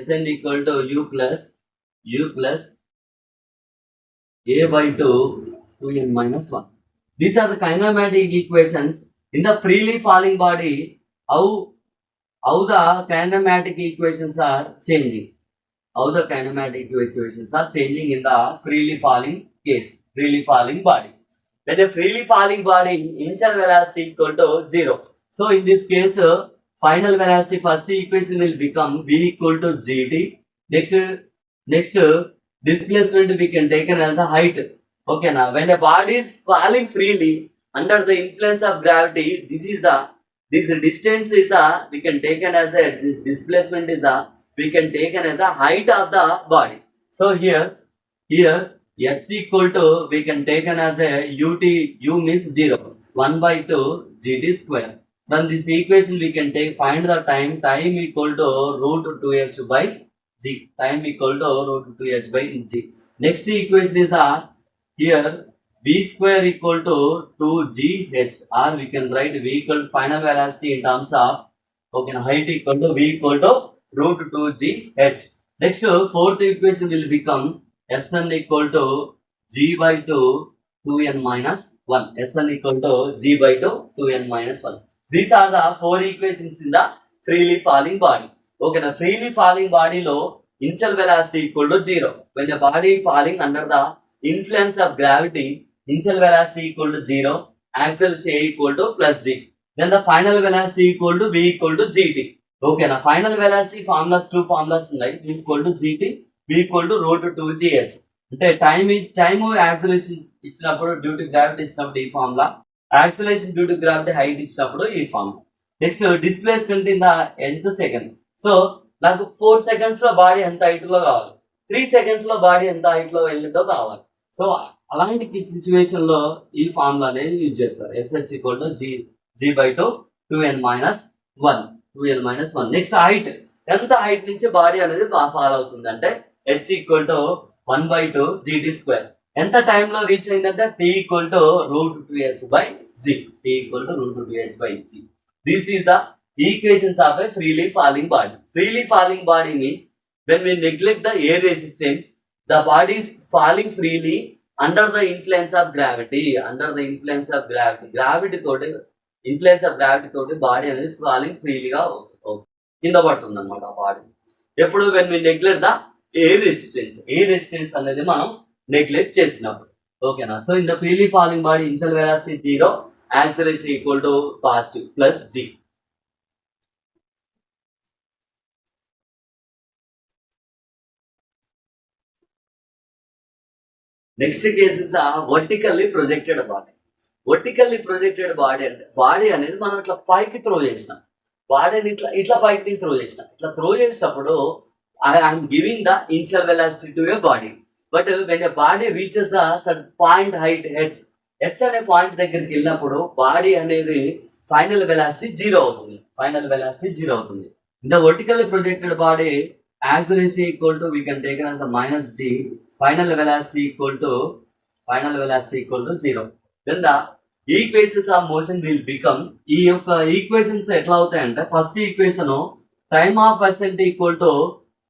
Sn equal to u plus a by 2n minus 1. These are the kinematic equations. In the freely falling body, how the kinematic equations are changing. How the kinematic equations are changing in the freely falling case, freely falling body. When a freely falling body, initial velocity equal to 0. So in this case, final velocity first equation will become v equal to gt. Next displacement we can take as a height. Okay, now when a body is falling freely under the influence of gravity, this distance is a we can take as a this displacement is a we can take as a height of the body. So here h equal to we can take as a ut, u means 0, 1 by 2 gt square. From this equation we can find the time equal to root 2h by g. Time equal to root 2h by g. Next equation is here v square equal to 2gh, or we can write v equal to final velocity in terms of height equal to v equal to root 2gh. Next fourth equation will become Sn equal to g by 2n minus 1. Sn equal to g by 2n minus 1. These are the four equations in the freely falling body. Okay, the freely falling body low initial velocity equal to 0. When the body falling under the influence of gravity, initial velocity equal to 0, acceleration a equal to plus g. Then the final velocity equal to v equal to gt. Okay, now final velocity formulas, two formulas ఉన్నాయి. v equal to gt, v equal to root 2gh. అంటే time acceleration ఇచ్చినప్పుడు due to gravity ఇచ్చినప్పుడు ఈ formula, acceleration due to gravity height ఇచ్చినప్పుడు ఈ formula. Next displacement in the nth second. So నాకు 4 seconds లో body ఎంత హైట్ లో కావాలి, 3 seconds లో బాడీ ఎంత హైట్ లో వెళ్ళిందో కావాలి. సో అలాంటి సిచ్యువేషన్ లో ఈ ఫార్ములా అనేది యూజ్ చేస్తారు. SH equal to g by 2n minus 1. Next height, ఎంత హైట్ నుంచి బాడీ అనేది ఫాల్ అవుతుంది అంటే h equal to 1 by 2 gt square. ఎంత టైంలో రీచ్ అయిందంటే t equal to root 2h by g. t equal to root 2h by g. This is the equations of a freely falling body. Freely falling body means when we neglect the air resistance, the body is falling freely under the influence of gravity. Under the influence of gravity. Influence of gravity తోటి body అనేది falling ఫ్రీలీగా కింద పడుతుంది అనమాట body. ఎప్పుడు when we neglect the air resistance అనేది మనం neglect చేసినప్పుడు. ఓకేనా? So in the freely falling body initial velocity 0, acceleration equal to positive plus g. Next case is vertically projected body. Vertically projected body అంటే body అనేది మనం ఇట్లా పైకి throw చేసినాం, బాడీని ఇట్లా పైకి త్రో చేసినాం. ఇట్లా త్రో చేసినప్పుడు I'm giving the initial velocity to A body. But when a body reaches the sum point height h అనే పాయింట్ దగ్గరికి వెళ్ళినప్పుడు బాడీ అనేది ఫైనల్ వెలాసిటీ 0 అవుతుంది. In the vertically projected body acceleration equal to we can take as a minus g. Final velocity equal to 0. Then the equations of motion will become, ఈ యొక్క equations ఎట్లా అవుతాయంటే first equation time of ascent equal to